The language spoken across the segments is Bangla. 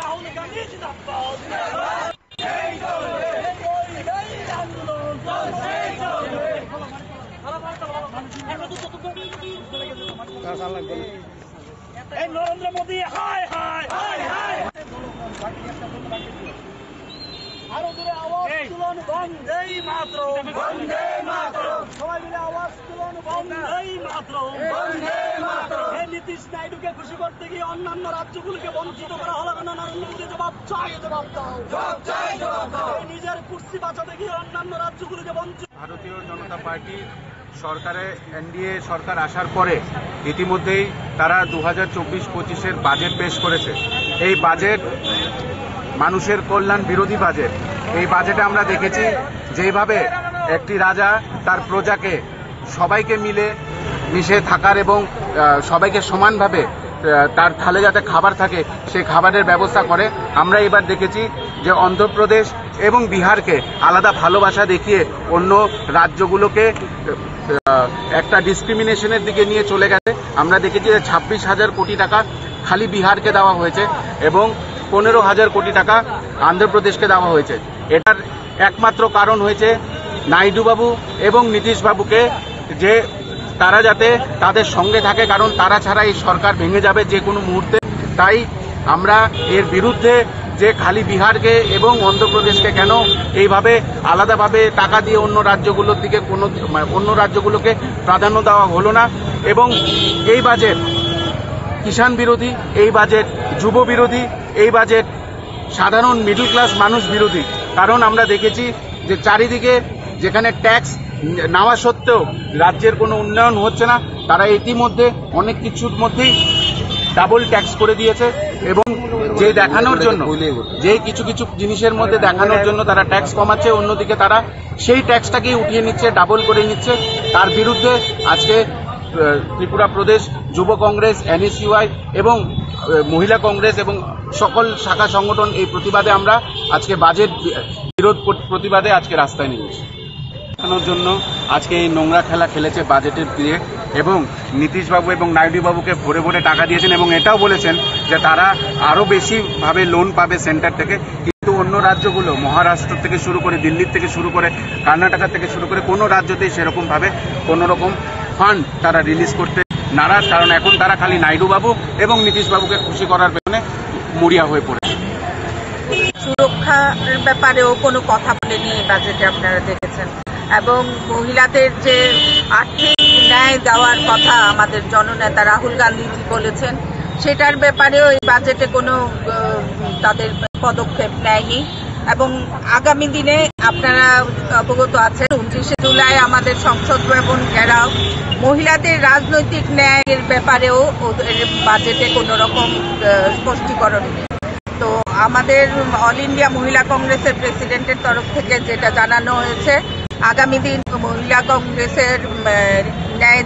রাহুল গান্ধী জিন্দাবাদ। নরেন্দ্র মোদী হায় হায় হায় হায়। আরো দূরে আওয়াজ তুলন বন্দে মাতরম বন্দে মাতরম। সবাই মিলে আওয়াজ তুলন বন্দে মাতরম বন্দে মাতরম। এই নীতিশ নাইডুকে খুশি করতে গিয়ে অন্যান্য রাজ্যগুলোকে বঞ্চিত করা হলো কেন? নরেন্দ্র মোদী জবাব চাই, জবাব দাও, জবাব চাই, জবাব দাও। নিজের কুর্সি বাঁচাতে গিয়ে অন্যান্য রাজ্যগুলোকে বঞ্চিত। ভারতীয় জনতা পার্টি সরকারে এনডিএ সরকার আসার পরে ইতিমধ্যেই তারা 2024-25-এর বাজেট পেশ করেছে। এই বাজেট মানুষের কল্যাণ বিরোধী বাজেট। এই বাজেটে আমরা দেখেছি যেভাবে একটি রাজা তার প্রজাকে সবাইকে মিশে থাকার এবং সবাইকে সমানভাবে তার থালে যাতে খাবার থাকে সেই খাবারের ব্যবস্থা করে। আমরা এবার দেখেছি যে অন্ধ্রপ্রদেশ এবং বিহারকে আলাদা ভালোবাসা দেখিয়ে অন্য রাজ্যগুলোকে একটা ডিসক্রিমিনেশনের দিকে নিয়ে চলে গেছে। আমরা দেখেছি যে 26,000 কোটি টাকা খালি বিহারকে দেওয়া হয়েছে এবং 15,000 কোটি টাকা অন্ধ্রপ্রদেশকে দেওয়া হয়েছে। এটার একমাত্র কারণ হয়েছে নাইডু বাবু এবং নীতিশ বাবুকে, যে তারা যাতে তাদের সঙ্গে থাকে, কারণ তারা ছাড়া এই সরকার ভেঙে যাবে যে কোনো মুহূর্তে। তাই আমরা এর বিরুদ্ধে যে খালি বিহারকে এবং অন্ধ্রপ্রদেশকে কেন এইভাবে আলাদাভাবে টাকা দিয়ে অন্য রাজ্যগুলোকে প্রাধান্য দেওয়া হলো না। এবং এই বাজেট কিষাণ বিরোধী, এই বাজেট যুব বিরোধী, এই বাজেট সাধারণ মিডল ক্লাস মানুষ বিরোধী। কারণ আমরা দেখেছি যে চারিদিকে যেখানে ট্যাক্স নেওয়া সত্ত্বেও রাজ্যের কোনো উন্নয়ন হচ্ছে না, তারা ইতিমধ্যে অনেক কিছুর মধ্যেই ডাবল ট্যাক্স করে দিয়েছে এবং যে দেখানোর জন্য যে কিছু কিছু জিনিসের মধ্যে দেখানোর জন্য তারা ট্যাক্স কমাচ্ছে, অন্যদিকে তারা সেই ট্যাক্সটাকেই উঠিয়ে নিচ্ছে, ডাবল করে নিচ্ছে। তার বিরুদ্ধে আজকে ত্রিপুরা প্রদেশ যুব কংগ্রেস, NSUI এবং মহিলা কংগ্রেস এবং সকল শাখা সংগঠন এই প্রতিবাদে আমরা আজকে বাজেট বিরোধ প্রতিবাদে আজকে রাস্তায় নেমেছি। দেখানোর জন্য আজকে এই নোংরা খেলা খেলেছে বাজেটের দিয়ে এবং নীতিশবাবু এবং নাইডু বাবুকে ভরে ভরে টাকা দিয়েছেন এবং এটাও বলেছেন যে তারা আরও বেশিভাবে লোন পাবে সেন্টার থেকে। কিন্তু অন্য রাজ্যগুলো মহারাষ্ট্র থেকে শুরু করে দিল্লির থেকে শুরু করে কর্ণাটকা থেকে শুরু করে কোনো রাজ্যতেই সেরকমভাবে কোনো রকম ফান্ড তারা রিলিজ করতে নারাজ, কারণ এখন তারা খালি নাইডু বাবু এবং নীতিশবাবুকে খুশি করার পেছনে মরিয়া হয়ে পড়েছে। সুরক্ষার ব্যাপারেও কোনো কথা বলেনি এই বাজেটে, আপনারা দেখেছেন। এবং মহিলাদের যে আর্থিক ন্যায় দেওয়ার কথা আমাদের জননেতা রাহুল গান্ধীজি বলেছেন, সেটার ব্যাপারেও এই বাজেটে কোনো তাদের পদক্ষেপ নেয়নি। এবং আগামী দিনে আপনারা অবগত আছেন 29শে জুলাই আমাদের সংসদ ভবন ঘেরাও। মহিলাদের রাজনৈতিক ন্যায়ের ব্যাপারেও ওদের বাজেটে কোনো রকম স্পষ্টীকরণ নেই। তো আমাদের অল ইন্ডিয়া মহিলা কংগ্রেসের প্রেসিডেন্টের তরফ থেকে যেটা জানানো হয়েছে, আগামী দিন মহিলা কংগ্রেসের ন্যায়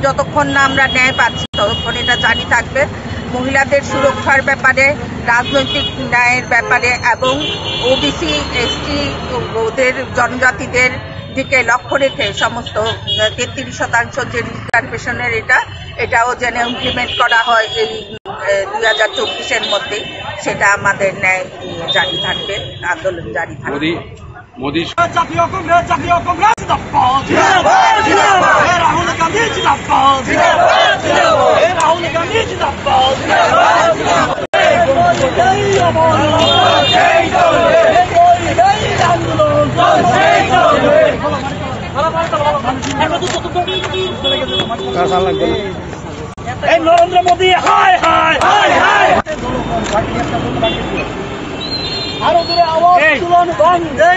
যতক্ষণ না আমরা ন্যায় পাচ্ছি ততক্ষণ এটা জারি থাকবে। মহিলাদের সুরক্ষার ব্যাপারে, রাজনৈতিক ন্যায়ের ব্যাপারে এবং ওবিসি, ST ওদের জনজাতিদের দিকে লক্ষ্য রেখে সমস্ত 33% যে রিজার্ভেশনের এটাও যেন ইমপ্লিমেন্ট করা হয় এই 2024-এর মধ্যেই, সেটা আমাদের ন্যায় জারি থাকবে, আন্দোলন জারি থাকবে। মোদী জাতীয় কংগ্রেস জিন্দাবাদ, রাহুল গান্ধী জিন্দাবাদ, রাহুল গান্ধী জিন্দাবাদ। নরেন্দ্র মোদী হায় হায় হায় হায়। আরো দূরে আওয়াজ তুলন বন্দে